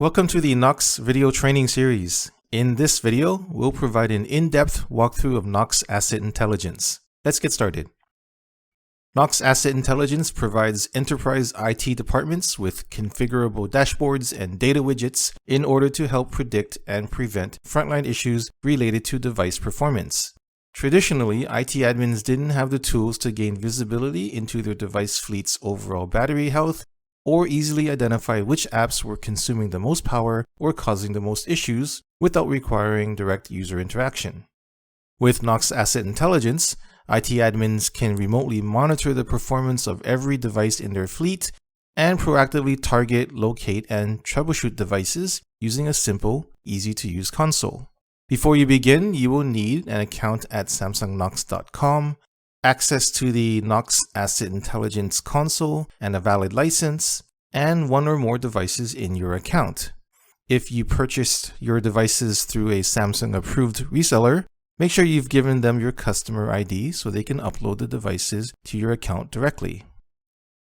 Welcome to the Knox video training series. In this video, we'll provide an in-depth walkthrough of Knox Asset Intelligence. Let's get started. Knox Asset Intelligence provides enterprise IT departments with configurable dashboards and data widgets in order to help predict and prevent frontline issues related to device performance. Traditionally, IT admins didn't have the tools to gain visibility into their device fleet's overall battery health, or easily identify which apps were consuming the most power or causing the most issues without requiring direct user interaction. With Knox Asset Intelligence, IT admins can remotely monitor the performance of every device in their fleet and proactively target, locate, and troubleshoot devices using a simple, easy-to-use console. Before you begin, you will need an account at samsungknox.com, access to the Knox Asset Intelligence console and a valid license, and one or more devices in your account. If you purchased your devices through a Samsung approved reseller, make sure you've given them your customer ID so they can upload the devices to your account directly.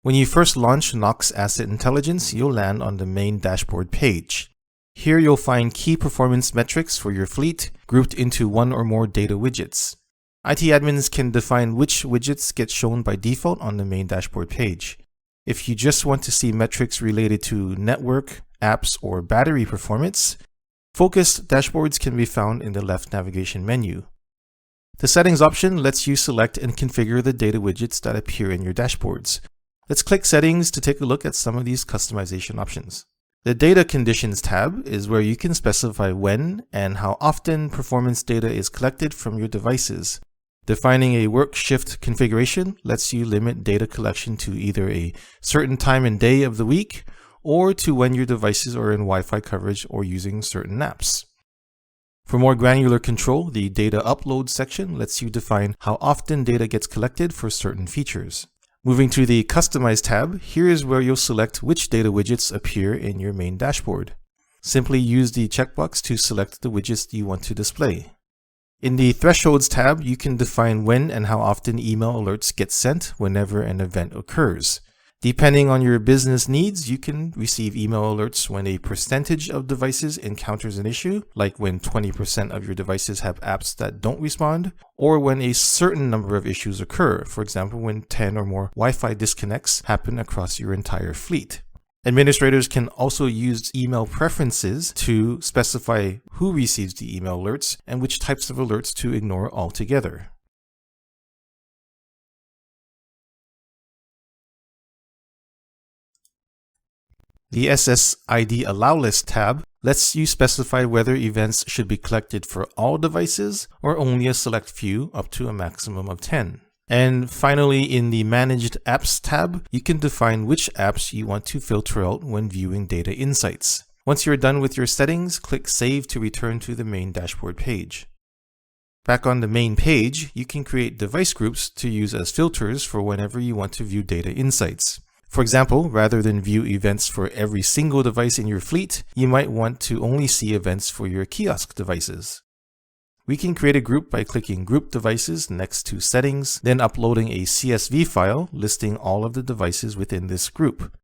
When you first launch Knox Asset Intelligence, you'll land on the main dashboard page. Here you'll find key performance metrics for your fleet grouped into one or more data widgets. IT admins can define which widgets get shown by default on the main dashboard page. If you just want to see metrics related to network, apps, or battery performance, focused dashboards can be found in the left navigation menu. The settings option lets you select and configure the data widgets that appear in your dashboards. Let's click settings to take a look at some of these customization options. The Data Conditions tab is where you can specify when and how often performance data is collected from your devices. Defining a work shift configuration lets you limit data collection to either a certain time and day of the week or to when your devices are in Wi-Fi coverage or using certain apps. For more granular control, the Data Upload section lets you define how often data gets collected for certain features. Moving to the Customize tab, here is where you'll select which data widgets appear in your main dashboard. Simply use the checkbox to select the widgets you want to display. In the Thresholds tab, you can define when and how often email alerts get sent whenever an event occurs. Depending on your business needs, you can receive email alerts when a percentage of devices encounters an issue, like when 20% of your devices have apps that don't respond, or when a certain number of issues occur, for example, when 10 or more Wi-Fi disconnects happen across your entire fleet. Administrators can also use email preferences to specify who receives the email alerts and which types of alerts to ignore altogether. The SSID Allow List tab lets you specify whether events should be collected for all devices or only a select few up to a maximum of 10. And finally, in the Managed Apps tab, you can define which apps you want to filter out when viewing data insights. Once you're done with your settings, click Save to return to the main dashboard page. Back on the main page, you can create device groups to use as filters for whenever you want to view data insights. For example, rather than view events for every single device in your fleet, you might want to only see events for your kiosk devices. We can create a group by clicking Group Devices next to Settings, then uploading a CSV file listing all of the devices within this group.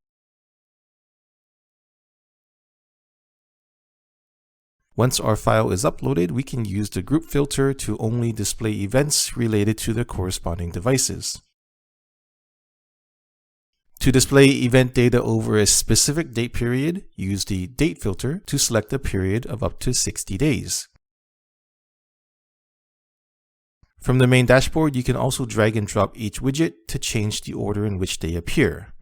Once our file is uploaded, we can use the group filter to only display events related to the corresponding devices. To display event data over a specific date period, use the Date filter to select a period of up to 60 days. From the main dashboard, you can also drag and drop each widget to change the order in which they appear.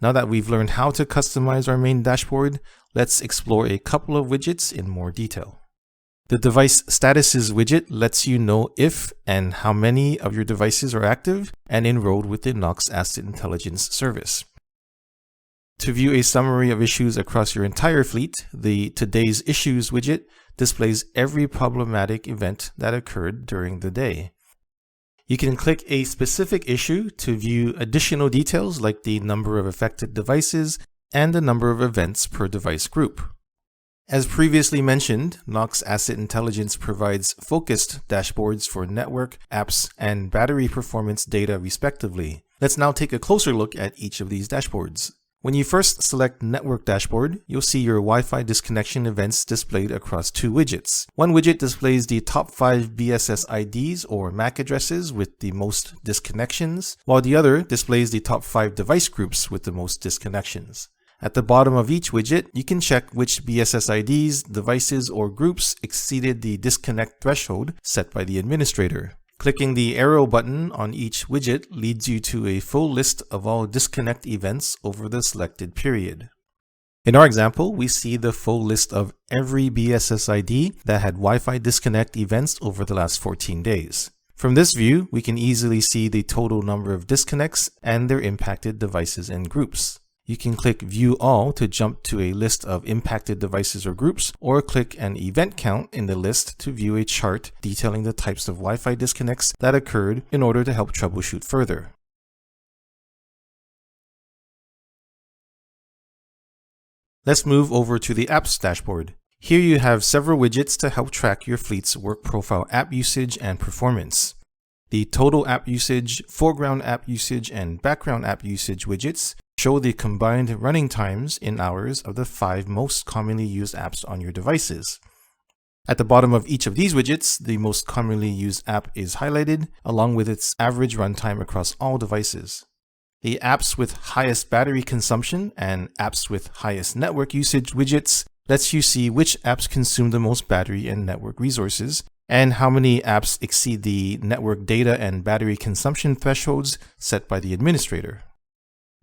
Now that we've learned how to customize our main dashboard, let's explore a couple of widgets in more detail. The Device Statuses widget lets you know if and how many of your devices are active and enrolled with the Knox Asset Intelligence service. To view a summary of issues across your entire fleet, the Today's Issues widget displays every problematic event that occurred during the day. You can click a specific issue to view additional details like the number of affected devices and the number of events per device group. As previously mentioned, Knox Asset Intelligence provides focused dashboards for network, apps, and battery performance data respectively. Let's now take a closer look at each of these dashboards. When you first select Network Dashboard, you'll see your Wi-Fi disconnection events displayed across two widgets. One widget displays the top 5 BSS IDs or MAC addresses with the most disconnections, while the other displays the top 5 device groups with the most disconnections. At the bottom of each widget, you can check which BSS IDs, devices, or groups exceeded the disconnect threshold set by the administrator. Clicking the arrow button on each widget leads you to a full list of all disconnect events over the selected period. In our example, we see the full list of every BSS ID that had Wi-Fi disconnect events over the last 14 days. From this view, we can easily see the total number of disconnects and their impacted devices and groups. You can click View All to jump to a list of impacted devices or groups, or click an event count in the list to view a chart detailing the types of Wi-Fi disconnects that occurred in order to help troubleshoot further. Let's move over to the Apps dashboard. Here you have several widgets to help track your fleet's work profile app usage and performance. The total app usage, foreground app usage, and background app usage widgets show the combined running times in hours of the 5 most commonly used apps on your devices. At the bottom of each of these widgets, the most commonly used app is highlighted, along with its average runtime across all devices. The apps with highest battery consumption and apps with highest network usage widgets lets you see which apps consume the most battery and network resources, and how many apps exceed the network data and battery consumption thresholds set by the administrator.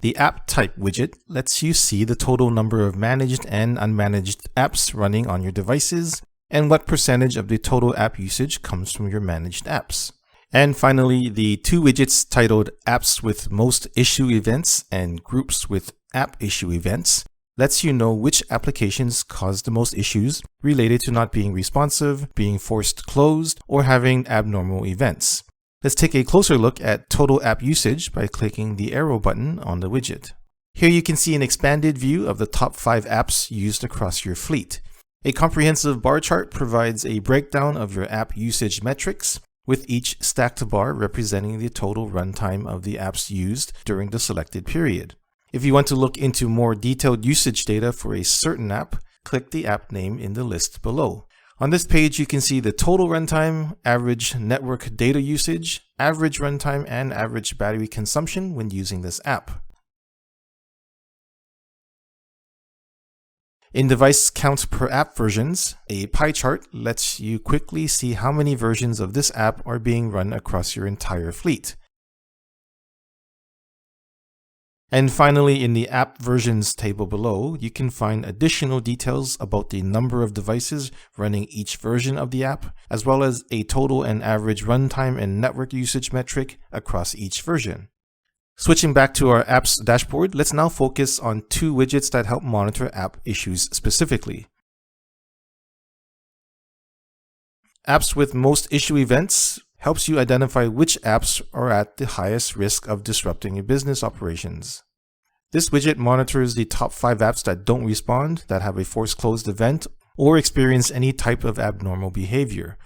The App Type widget lets you see the total number of managed and unmanaged apps running on your devices, and what percentage of the total app usage comes from your managed apps. And finally, the two widgets titled Apps with Most Issue Events and Groups with App Issue Events lets you know which applications cause the most issues related to not being responsive, being forced closed, or having abnormal events. Let's take a closer look at total app usage by clicking the arrow button on the widget. Here you can see an expanded view of the top 5 apps used across your fleet. A comprehensive bar chart provides a breakdown of your app usage metrics, with each stacked bar representing the total runtime of the apps used during the selected period. If you want to look into more detailed usage data for a certain app, click the app name in the list below. On this page, you can see the total runtime, average network data usage, average runtime, and average battery consumption when using this app. In device count per app versions, a pie chart lets you quickly see how many versions of this app are being run across your entire fleet. And finally, in the app versions table below, you can find additional details about the number of devices running each version of the app, as well as a total and average runtime and network usage metric across each version. Switching back to our apps dashboard, let's now focus on two widgets that help monitor app issues specifically. Apps with most issue events helps you identify which apps are at the highest risk of disrupting your business operations. This widget monitors the top 5 apps that don't respond, that have a forced closed event, or experience any type of abnormal behavior.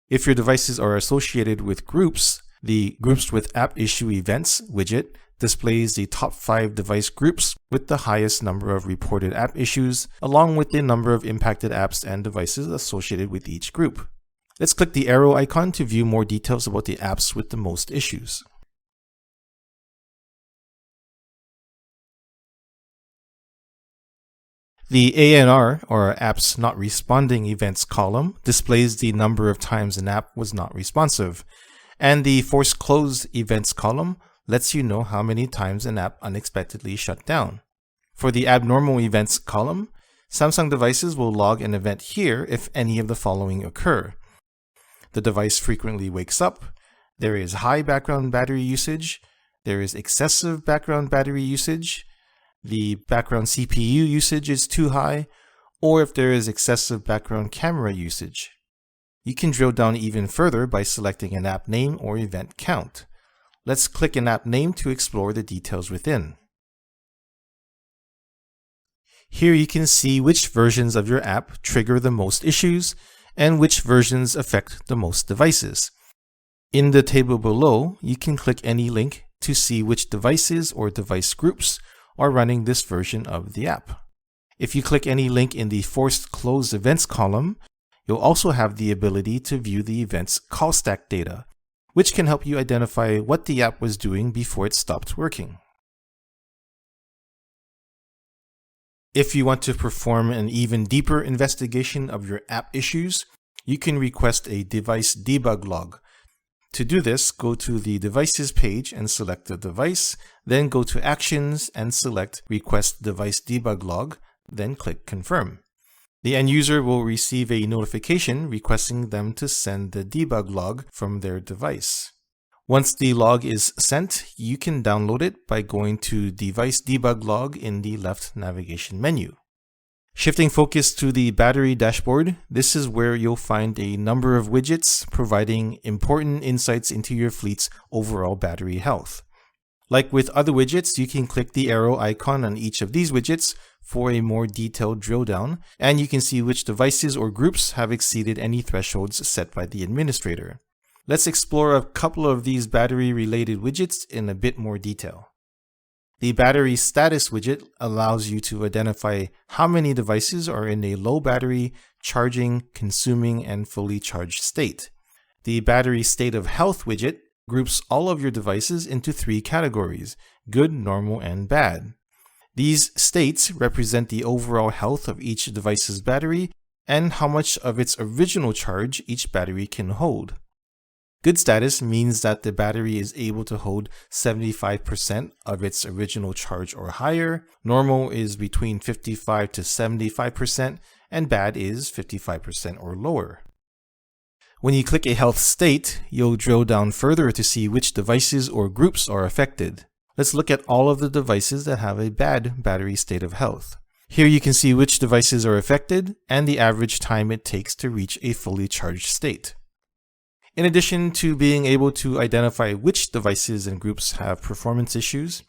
If your devices are associated with groups, the Groups with App Issue Events widget displays the top 5 device groups with the highest number of reported app issues, along with the number of impacted apps and devices associated with each group. Let's click the arrow icon to view more details about the apps with the most issues. The ANR, or Apps Not Responding Events column, displays the number of times an app was not responsive, and the Forced Closed Events column lets you know how many times an app unexpectedly shut down. For the Abnormal Events column, Samsung devices will log an event here if any of the following occur. The device frequently wakes up, there is high background battery usage, there is excessive background battery usage, the background CPU usage is too high, or if there is excessive background camera usage. You can drill down even further by selecting an app name or event count. Let's click an app name to explore the details within. Here you can see which versions of your app trigger the most issues and which versions affect the most devices. In the table below, you can click any link to see which devices or device groups are running this version of the app. If you click any link in the Forced Closed Events column, you'll also have the ability to view the event's call stack data, which can help you identify what the app was doing before it stopped working. If you want to perform an even deeper investigation of your app issues, you can request a device debug log. To do this, go to the Devices page and select the device, then go to Actions and select Request Device Debug Log, then click Confirm. The end user will receive a notification requesting them to send the debug log from their device. Once the log is sent, you can download it by going to Device Debug Log in the left navigation menu. Shifting focus to the battery dashboard, this is where you'll find a number of widgets providing important insights into your fleet's overall battery health. Like with other widgets, you can click the arrow icon on each of these widgets for a more detailed drill down, and you can see which devices or groups have exceeded any thresholds set by the administrator. Let's explore a couple of these battery-related widgets in a bit more detail. The battery status widget allows you to identify how many devices are in a low battery, charging, consuming, and fully charged state. The battery state of health widget groups all of your devices into 3 categories: good, normal, and bad. These states represent the overall health of each device's battery and how much of its original charge each battery can hold. Good status means that the battery is able to hold 75% of its original charge or higher, normal is between 55 to 75%, and bad is 55% or lower. When you click a health state, you'll drill down further to see which devices or groups are affected. Let's look at all of the devices that have a bad battery state of health. Here you can see which devices are affected and the average time it takes to reach a fully charged state. In addition to being able to identify which devices and groups have performance issues,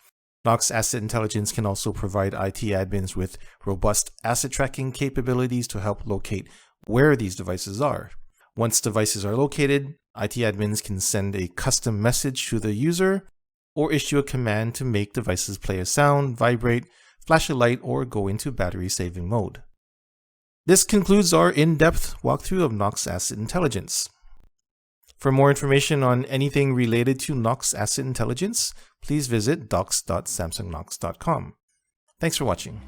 Knox Asset Intelligence can also provide IT admins with robust asset tracking capabilities to help locate where these devices are. Once devices are located, IT admins can send a custom message to the user or issue a command to make devices play a sound, vibrate, flash a light, or go into battery saving mode. This concludes our in-depth walkthrough of Knox Asset Intelligence. For more information on anything related to Knox Asset Intelligence, please visit docs.samsungknox.com. Thanks for watching.